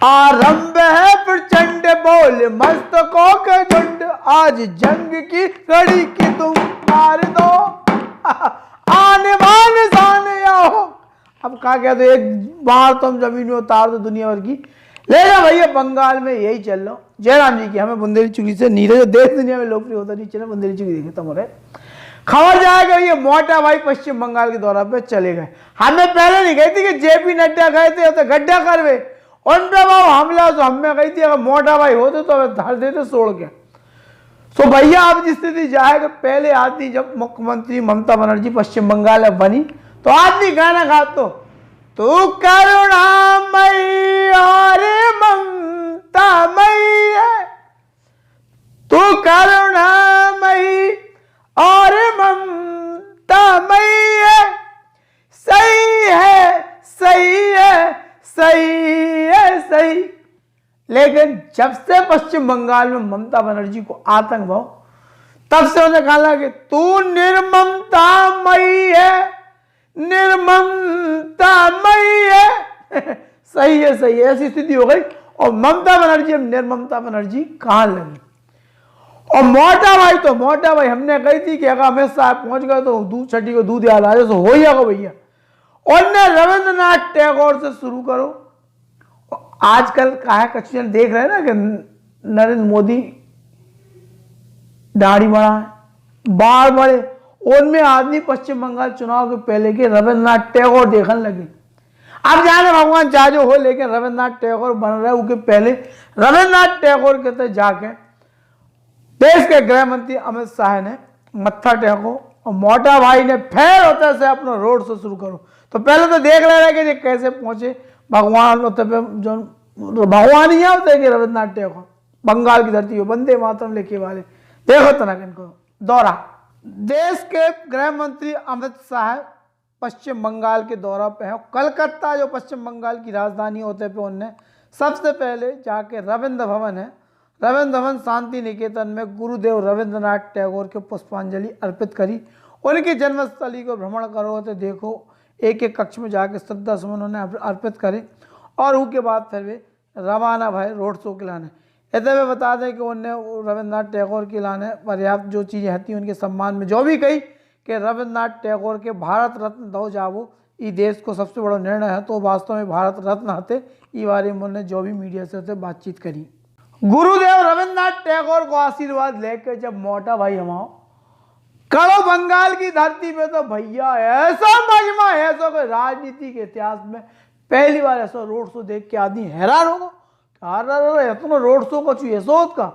आरंभ है प्रचंड बोल मस्तकों के झुंड, आज जंग की घड़ी की तुम मार दो, आने वाले सामने आओ। अब कहा गया तो एक बार तुम जमीन में उतार दो दुनिया भर की, लेकिन भैया बंगाल में यही चल रहा। जयराम जी की हमें बुंदेली चुकी से नीरज देश दुनिया में लोकप्रिय होता नहीं चला, बुंदेली चुकी देखे तुम रहे खबर जाएगा ये मोटा भाई पश्चिम बंगाल के दौरा पे चले गए। हमें पहले नहीं गई थी कि जेपी नड्डा गए थे तो गड्ढा करवे उन पे वो हमला, तो हमें गई थी अगर मोटा भाई होते तो हमें धर देते छोड़ के। तो भैया अब जिस स्थिति जाएगा, पहले आदमी जब मुख्यमंत्री ममता बनर्जी पश्चिम बंगाल में बनी तो आदमी गाना गा तो तू करुणामयी और ममतामयी है, तू करुणामयी और ममतामयी है, सही है सही है सही है सही। लेकिन जब से पश्चिम बंगाल में ममता बनर्जी को आतंक भाव, तब से उन्हें कहा कि तू निर्ममतामयी है, निर्ममतामयी है। सही है सही है, ऐसी स्थिति हो गई। और ममता बनर्जी अब निर्ममता बनर्जी कहां लगी। और मोटा भाई हमने कही थी कि अगर अमित शाह पहुंच गए तो दूध छठी को दूध याद आ जाए, तो हो ही जाएगा भैया। उनने रविंद्रनाथ टैगोर से शुरू करो। आजकल कहा है कच्चे देख रहे हैं ना कि नरेंद्र मोदी दाढ़ी बढ़ा है, बाल बड़े, उनमें आदमी पश्चिम बंगाल चुनाव के पहले के रविंद्रनाथ टैगोर देखने लगे। अब जाने भगवान चाहे जो हो, लेकिन रविंद्रनाथ टैगोर बन रहे उसके पहले रविंद्रनाथ टैगोर के तहत जाके देश के गृह मंत्री अमित शाह ने मत्था टेको और मोटा भाई ने फिर होते से अपना रोड शो शुरू करो। तो पहले तो देख ले रहे कि कैसे पहुंचे भगवान होते पे, जो भगवान ही होते कि रविंद्रनाथ टैगोर बंगाल की धरती हो वंदे मातरम लिखे वाले, देखो तनक इनको दौरा। देश के गृह मंत्री अमित शाह पश्चिम बंगाल के दौरा पे है। कलकत्ता जो पश्चिम बंगाल की राजधानी होते पे उनने सबसे पहले जाके रविंद्र भवन है, रविंद्र भवन शांति निकेतन में गुरुदेव रविंद्रनाथ टैगोर के पुष्पांजलि अर्पित करी। उनकी जन्मस्थली को भ्रमण करो तो देखो एक एक कक्ष में जाके श्रद्धा सुमन उन्होंने अर्पित करे और उसके बाद फिर वे रवाना भय रोड शो के लाने। ऐसे में बता दें कि उनने रविंद्रनाथ टैगोर के लाने पर्याप्त जो चीज़ें थी उनके सम्मान में जो भी कही कि रविंद्रनाथ टैगोर के भारत रत्न दो जावो, ये देश को सबसे बड़ा निर्णय है। तो वास्तव में भारत रत्न हते ये बारे में उन्होंने जो भी मीडिया से होते बातचीत करी। गुरुदेव रविंद्रनाथ टैगोर को आशीर्वाद लेकर जब मोटा भाई हमाओ करो बंगाल की धरती पे, तो भैया ऐसा मजमा है ऐसा कोई राजनीति के इतिहास में पहली बार ऐसा रोड शो देख के आदमी हैरान होगा। इतना रोड शो को चाहिए सोच का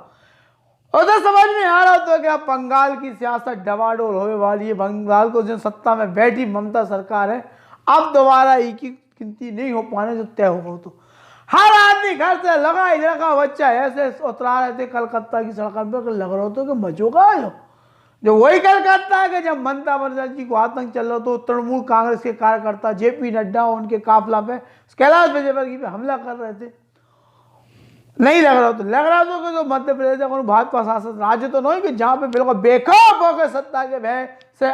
उधर समझ में आ रहा तो क्या बंगाल की सियासत डवाडोल होने वाली है। बंगाल को जो सत्ता में बैठी ममता सरकार है, अब दोबारा एक ही गिनती नहीं हो पाने जो तय होगा। तो हर आदमी घर से लगा इधर का बच्चा ऐसे उतरा रहे थे कलकत्ता की सड़क पर, लग रहा था कि मजो का आयो जो वही कलकत्ता है कि जब ममता बनर्जी को आतंक चल रहा तो तृणमूल कांग्रेस के कार्यकर्ता जेपी नड्डा उनके काफिला पे कैलाश विजयवर्गीय पे हमला कर रहे थे। नहीं लग रहा तो कि जो मध्य प्रदेश है भाजपा शासित राज्य तो नहीं कि जहाँ पे बिल्कुल बेखौफ होकर सत्ता के भय से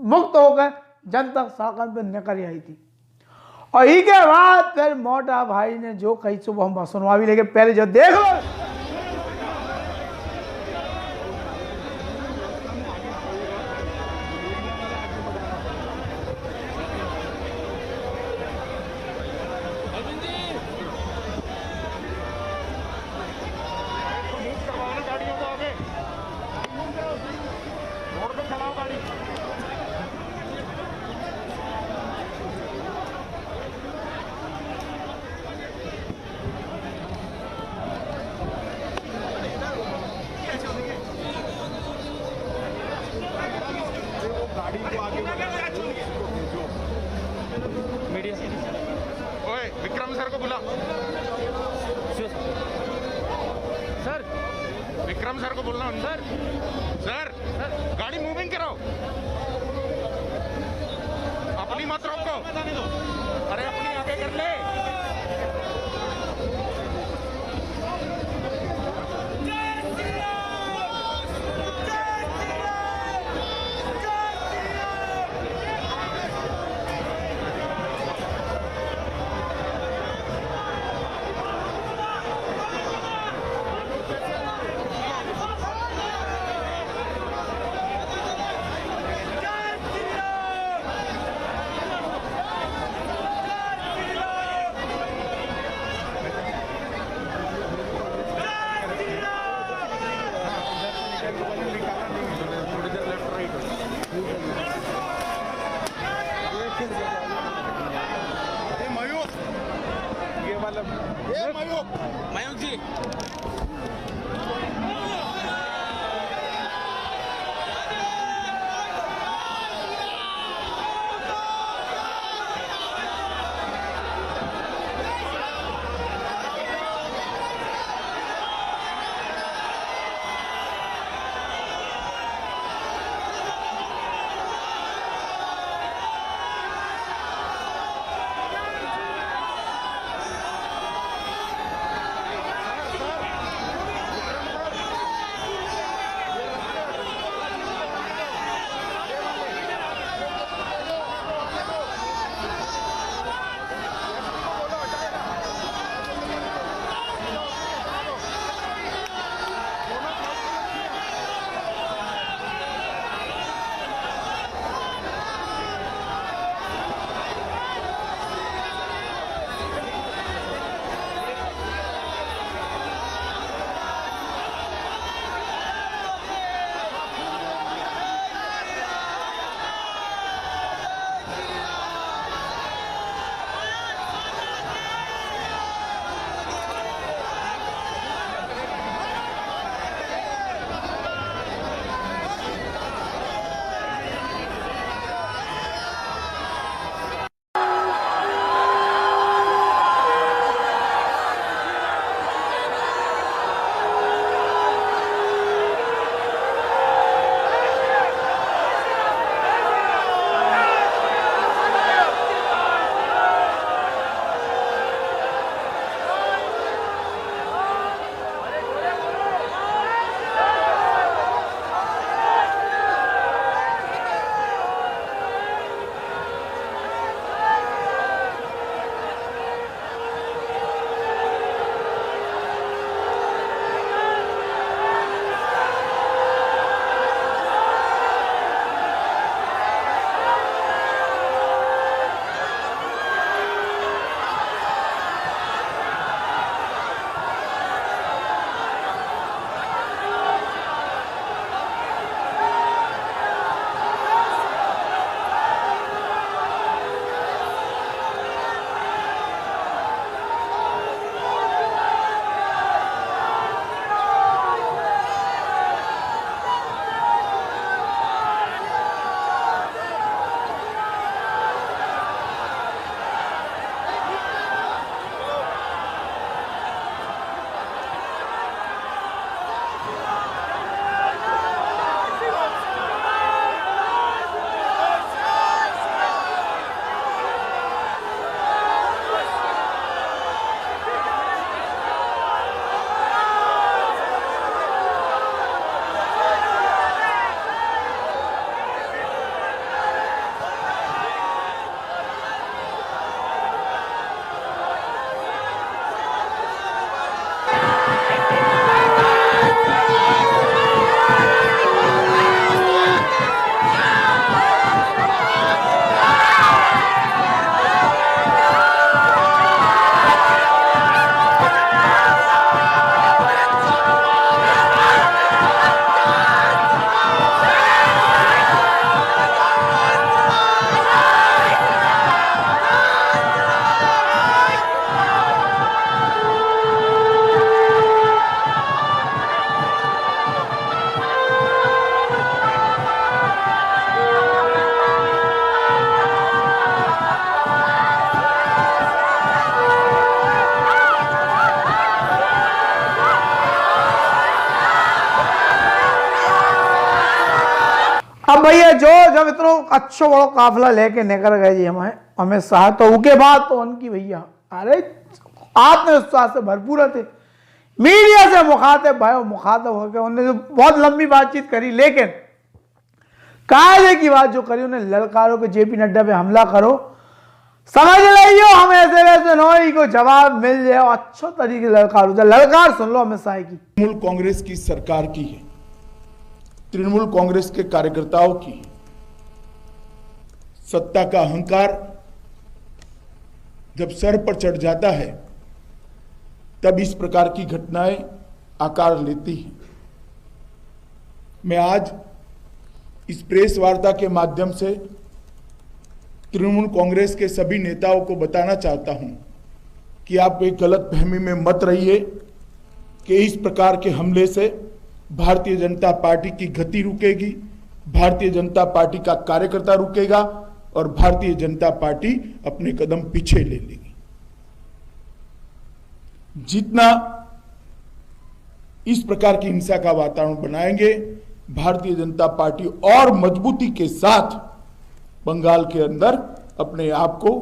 मुक्त होकर जनता सड़क पर निकल आई थी। और ई के बाद फिर मोटा भाई ने जो कही सुबह हम सुनवा भी, लेकिन पहले जो देख लो विक्रम सर को बुला सर, विक्रम सर को बोलना सर, सर गाड़ी मूविंग कराओ, अपनी मत रोको, अरे अपनी आगे कर ले। मयूख जी अब भैया जो जब इतना अच्छो बड़ो काफिला लेके निकल गए जी हमें अमित शाह, तो उसके बाद तो उनकी भैया अरे आत्मविश्वास से भरपूर थे, मीडिया से मुखातिब होकर उन्होंने बहुत लंबी बातचीत करी, लेकिन कायदे की बात जो करी उन्हें ललकारो के जेपी नड्डा पे हमला करो, समझ लियो हम ऐसे वैसे नोई को जवाब मिल जाए, अच्छो तरीके से ललकार सुन लो अमित शाह की। तृणमूल कांग्रेस की सरकार की है, तृणमूल कांग्रेस के कार्यकर्ताओं की है। सत्ता का अहंकार जब सर पर चढ़ जाता है तब इस प्रकार की घटनाएं आकार लेती हैं। मैं आज इस प्रेस वार्ता के माध्यम से तृणमूल कांग्रेस के सभी नेताओं को बताना चाहता हूं कि आप एक गलत फहमी में मत रहिए कि इस प्रकार के हमले से भारतीय जनता पार्टी की गति रुकेगी, भारतीय जनता पार्टी का कार्यकर्ता रुकेगा और भारतीय जनता पार्टी अपने कदम पीछे ले लेगी। जितना इस प्रकार की हिंसा का वातावरण बनाएंगे, भारतीय जनता पार्टी और मजबूती के साथ बंगाल के अंदर अपने आप को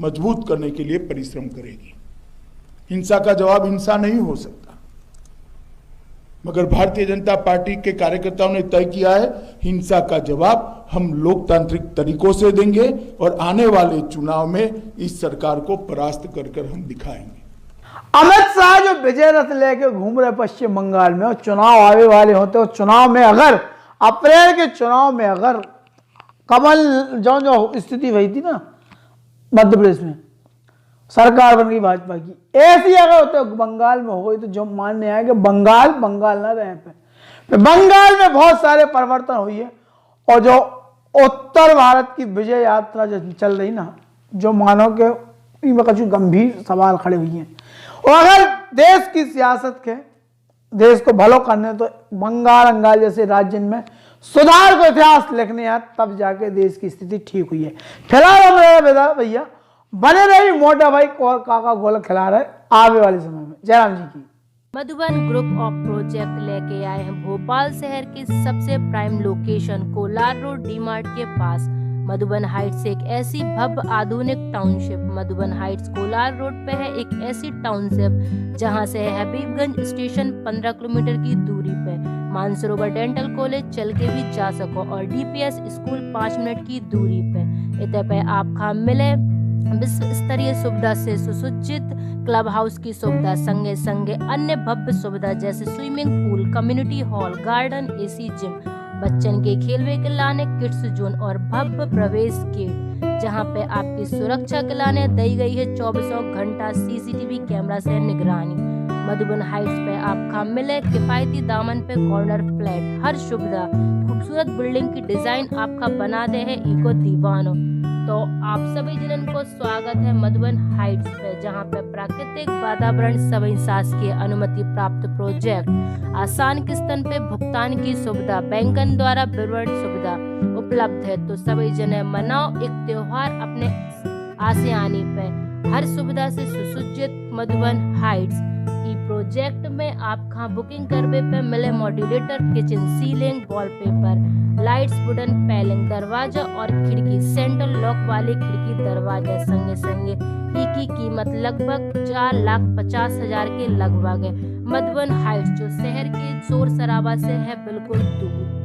मजबूत करने के लिए परिश्रम करेगी। हिंसा का जवाब हिंसा नहीं हो सकता, मगर भारतीय जनता पार्टी के कार्यकर्ताओं ने तय किया है हिंसा का जवाब हम लोकतांत्रिक तरीकों से देंगे और आने वाले चुनाव में इस सरकार को परास्त कर हम दिखाएंगे। अमित शाह जो विजय रथ लेके घूम रहे पश्चिम बंगाल में और चुनाव आने वाले होते और चुनाव में अगर अप्रैल के चुनाव में अगर कमल जो स्थिति हुई थी ना मध्य प्रदेश में, सरकार बन गई भाजपा की, ऐसी अगर होते बंगाल में हो गई तो जो मानने आए कि बंगाल ना रहे पे बंगाल में बहुत सारे परिवर्तन हुई है। और जो उत्तर भारत की विजय यात्रा जो चल रही ना, जो मानो के इनमें कुछ गंभीर सवाल खड़े हुए हैं। और अगर देश की सियासत के देश को भलो करने तो बंगाल जैसे राज्य में सुधार को इतिहास लिखने आए तब जाके देश की स्थिति ठीक हुई है। फिलहाल मेरा भैया बने रही मोटा भाई और काका गोल खिला रहे आने वाले समय में। जयराम जी की मधुबन ग्रुप ऑफ प्रोजेक्ट लेके आए हैं भोपाल शहर के सबसे prime location Kolar road D-Mart के पास मधुबन हाइट्स एक ऐसी भव्य आधुनिक township. Madhuban Heights Kolar road पे है एक ऐसी टाउनशिप जहां से हबीबगंज स्टेशन 15 किलोमीटर की दूरी पे, मानसरोवर डेंटल कॉलेज चल के भी जा सको और डीपीएस स्कूल 5 मिनट की दूरी पे। इतने पे आप खा मिले विश्व स्तरीय सुविधा से सुसज्जित क्लब हाउस की सुविधा, संगे संगे अन्य भव्य सुविधा जैसे swimming pool, community hall, garden, AC gym, Bachchan के खेलवे के लाने किड्स जोन और भव्य प्रवेश गेट जहां पे आपकी सुरक्षा के लाने दी गई है 24 घंटा सीसीटीवी कैमरा से निगरानी। मधुबन हाइट्स पे आपका मिले किफायती दामन पे कॉर्नर फ्लैट, हर सुविधा, खूबसूरत बिल्डिंग की डिजाइन आपका बना दे है इको दीवानो। तो आप सभी जनन को स्वागत है मधुबन हाइट्स पे, जहां पे प्राकृतिक वातावरण सभी शासकीय अनुमति प्राप्त प्रोजेक्ट, आसान किस्तन पे भुगतान की सुविधा, बैंकन द्वारा विवरण सुविधा उपलब्ध है। तो सभी जने मनाओ एक त्योहार अपने आसियानी पे, हर सुविधा से सुसज्जित मधुबन हाइट्स ई प्रोजेक्ट में आप खां बुकिंग करवे पे मिले modulator kitchen, ceiling, wallpaper, lights, wooden paling, दरवाजा और खिड़की, सेंट्रल लॉक वाली खिड़की दरवाजा, संगे संगे की कीमत लगभग 4,50,000 के लगभग है। मधुबन हाइट्स जो शहर के शोर शराबा से है बिल्कुल दूर।